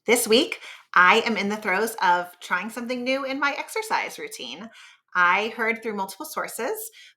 This week, I am in the throes of trying something new in my exercise routine. I heard through multiple sources,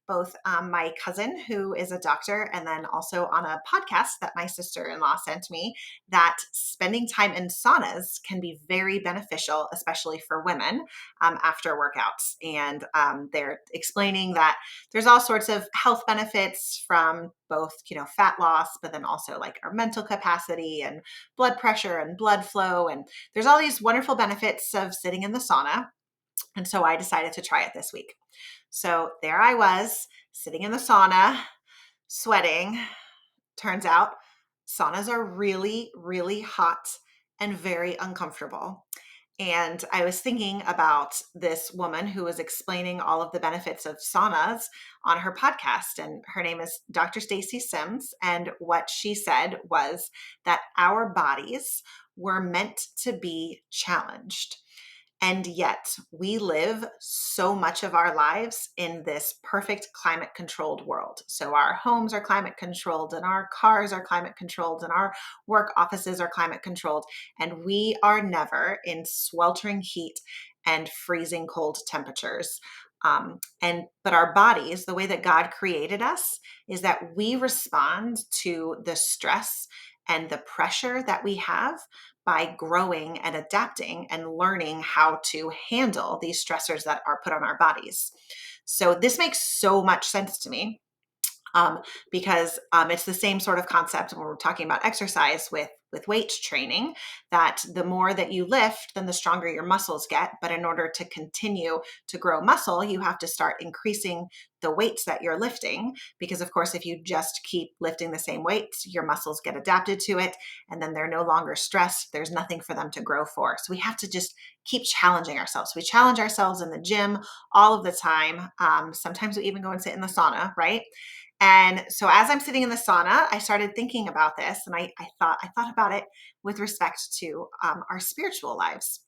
both my cousin, who is a doctor, and then also on a podcast that my sister in law sent me, that spending time in saunas can be very beneficial, especially for women after workouts. And they're explaining that there's all sorts of health benefits from both, fat loss, but then also like our mental capacity and blood pressure and blood flow. And there's all these wonderful benefits of sitting in the sauna. And so I decided to try it this week. So there I was sitting in the sauna, sweating. Turns out saunas are really, really hot and very uncomfortable. And I was thinking about this woman who was explaining all of the benefits of saunas on her podcast. And her name is Dr. Stacy Sims. And what she said was that our bodies were meant to be challenged. And yet we live so much of our lives in this perfect climate controlled world. So our homes are climate controlled and our cars are climate controlled and our work offices are climate controlled. And we are never in sweltering heat and freezing cold temperatures. But our bodies, the way that God created us, is that we respond to the stress and the pressure that we have by growing and adapting and learning how to handle these stressors that are put on our bodies. So this makes so much sense to me because it's the same sort of concept when we're talking about exercise with weight training, that the more that you lift, then the stronger your muscles get. But in order to continue to grow muscle, you have to start increasing the weights that you're lifting. Because of course, if you just keep lifting the same weights, your muscles get adapted to it and then they're no longer stressed. There's nothing for them to grow for. So we have to just keep challenging ourselves. We challenge ourselves in the gym all of the time. Sometimes we even go and sit in the sauna, right? And so as I'm sitting in the sauna, I started thinking about this, and I thought about it with respect to our spiritual lives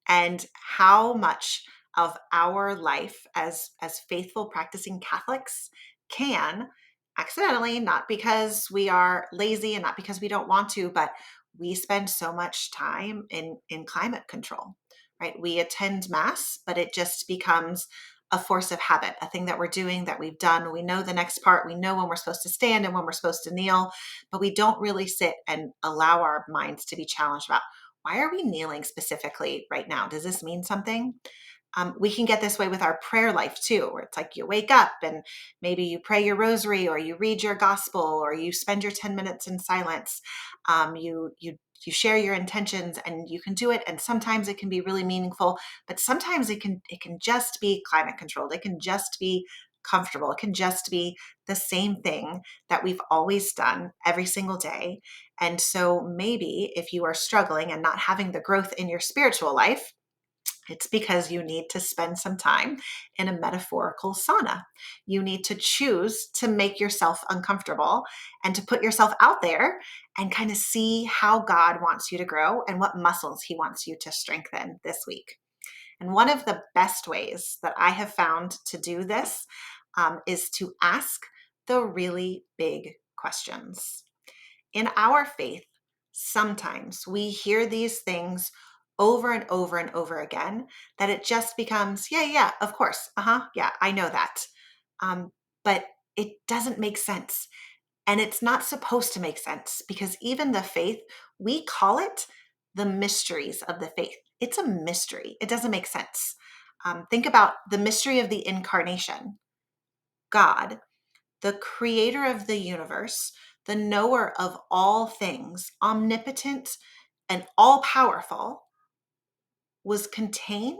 and how much of our life as faithful practicing Catholics can accidentally, not because we are lazy and not because we don't want to, but we spend so much time in climate control, right? We attend mass, but it just becomes a force of habit, a thing that we're doing, that we've done. We know the next part. We know when we're supposed to stand and when we're supposed to kneel, but we don't really sit and allow our minds to be challenged about, why are we kneeling specifically right now? Does this mean something? We can get this way with our prayer life too, where it's like you wake up and maybe you pray your rosary or you read your gospel or you spend your 10 minutes in silence. You share your intentions and you can do it. And sometimes it can be really meaningful, but sometimes it can just be climate controlled. It can just be comfortable. It can just be the same thing that we've always done every single day. And so maybe if you are struggling and not having the growth in your spiritual life, it's because you need to spend some time in a metaphorical sauna. You need to choose to make yourself uncomfortable and to put yourself out there and kind of see how God wants you to grow and what muscles he wants you to strengthen this week. And one of the best ways that I have found to do this is to ask the really big questions. In our faith, sometimes we hear these things over and over and over again that it just becomes, yeah, yeah, of course. Yeah, I know that. But it doesn't make sense. And it's not supposed to make sense because even the faith, we call it the mysteries of the faith. It's a mystery. It doesn't make sense. Think about the mystery of the incarnation. God, the creator of the universe, the knower of all things, omnipotent and all powerful, was contained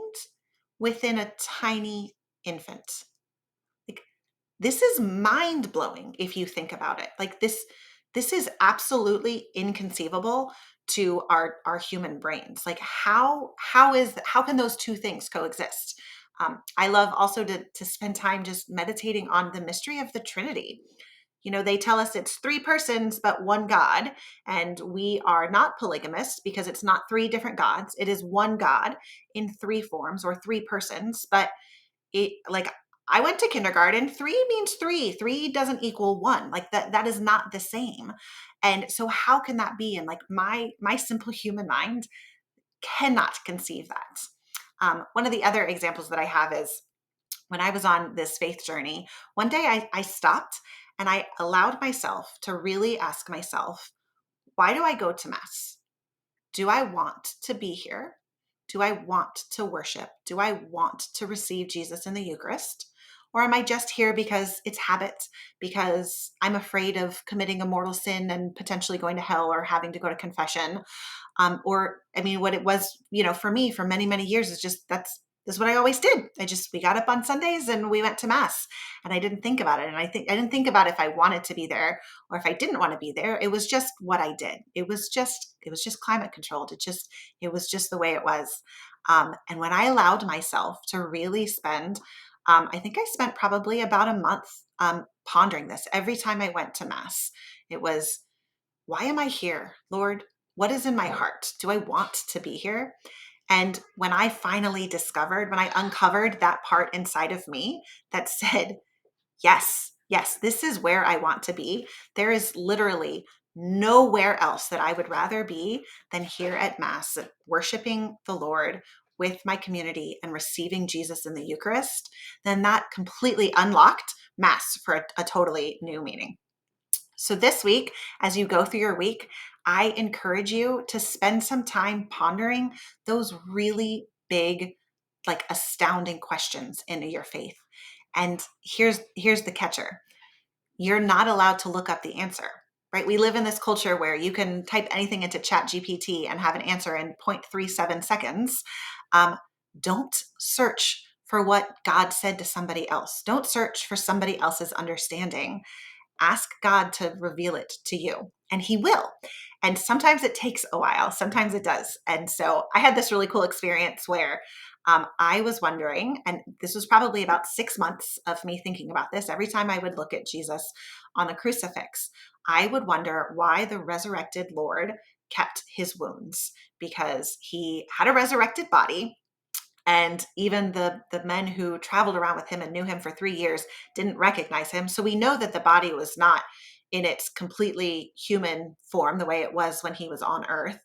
within a tiny infant. Like, this is mind blowing if you think about it. Like this is absolutely inconceivable to our human brains. Like how can those two things coexist? I love also to spend time just meditating on the mystery of the Trinity. They tell us it's three persons, but one God. And we are not polygamous because it's not three different gods. It is one God in three forms or three persons. But it, like, I went to kindergarten. Three means three. Three doesn't equal one. Like that is not the same. And so how can that be? And like my simple human mind cannot conceive that. One of the other examples that I have is when I was on this faith journey, one day I stopped and I allowed myself to really ask myself, why do I go to Mass? Do I want to be here? Do I want to worship? Do I want to receive Jesus in the Eucharist? Or am I just here because it's habit, because I'm afraid of committing a mortal sin and potentially going to hell or having to go to confession? Or I mean, what it was, for me for many, many years is just that's what I always did. We got up on Sundays and we went to Mass, and I didn't think about it. And I didn't think about if I wanted to be there or if I didn't want to be there. It was just what I did. It was just climate controlled. It was just the way it was. And when I allowed myself to really spend, I think I spent probably about a month pondering this every time I went to Mass. It was, why am I here, Lord? What is in my heart? Do I want to be here? And when I finally when I uncovered that part inside of me that said, yes, yes, this is where I want to be, there is literally nowhere else that I would rather be than here at Mass, worshiping the Lord with my community and receiving Jesus in the Eucharist. Then that completely unlocked Mass for a totally new meaning. So this week, as you go through your week, I encourage you to spend some time pondering those really big, like astounding questions in your faith. And here's the catcher. You're not allowed to look up the answer, right? We live in this culture where you can type anything into Chat GPT and have an answer in 0.37 seconds. Don't search for what God said to somebody else. Don't search for somebody else's understanding. Ask God to reveal it to you, and He will. And sometimes it takes a while, sometimes it does. And so I had this really cool experience where I was wondering, and this was probably about 6 months of me thinking about this. Every time I would look at Jesus on a crucifix, I would wonder why the resurrected Lord kept his wounds, because he had a resurrected body. And even the men who traveled around with him and knew him for 3 years didn't recognize him. So we know that the body was not in its completely human form the way it was when he was on earth.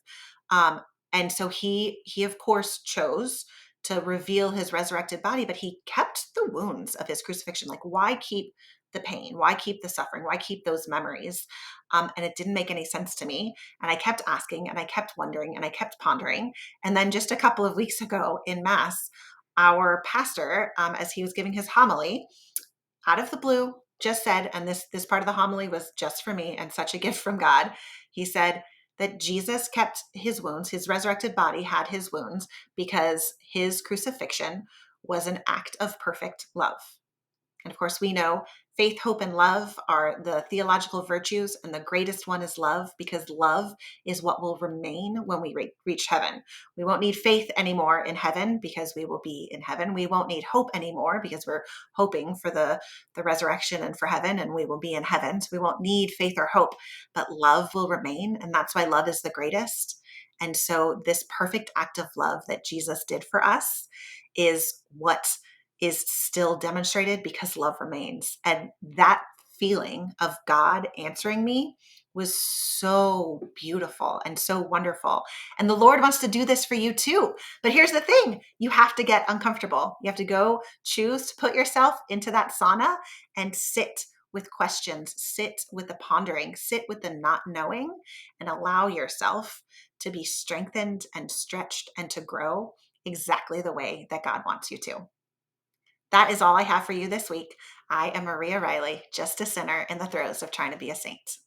Um, and so he of course chose to reveal his resurrected body, but he kept the wounds of his crucifixion. Like, why keep the pain? Why keep the suffering? Why keep those memories? And it didn't make any sense to me. And I kept asking and I kept wondering and I kept pondering. And then just a couple of weeks ago in Mass, our pastor, as he was giving his homily, out of the blue, just said, and this part of the homily was just for me and such a gift from God. He said that Jesus kept his wounds, his resurrected body had his wounds because his crucifixion was an act of perfect love. And of course, we know faith, hope, and love are the theological virtues, and the greatest one is love, because love is what will remain when we reach heaven. We won't need faith anymore in heaven because we will be in heaven. We won't need hope anymore because we're hoping for the resurrection and for heaven, and we will be in heaven. So we won't need faith or hope, but love will remain, and that's why love is the greatest. And so this perfect act of love that Jesus did for us is what is still demonstrated because love remains. And that feeling of God answering me was so beautiful and so wonderful. And the Lord wants to do this for you too. But here's the thing, you have to get uncomfortable. You have to go choose to put yourself into that sauna and sit with questions, sit with the pondering, sit with the not knowing, and allow yourself to be strengthened and stretched and to grow exactly the way that God wants you to. That is all I have for you this week. I am Maria Riley, just a sinner in the throes of trying to be a saint.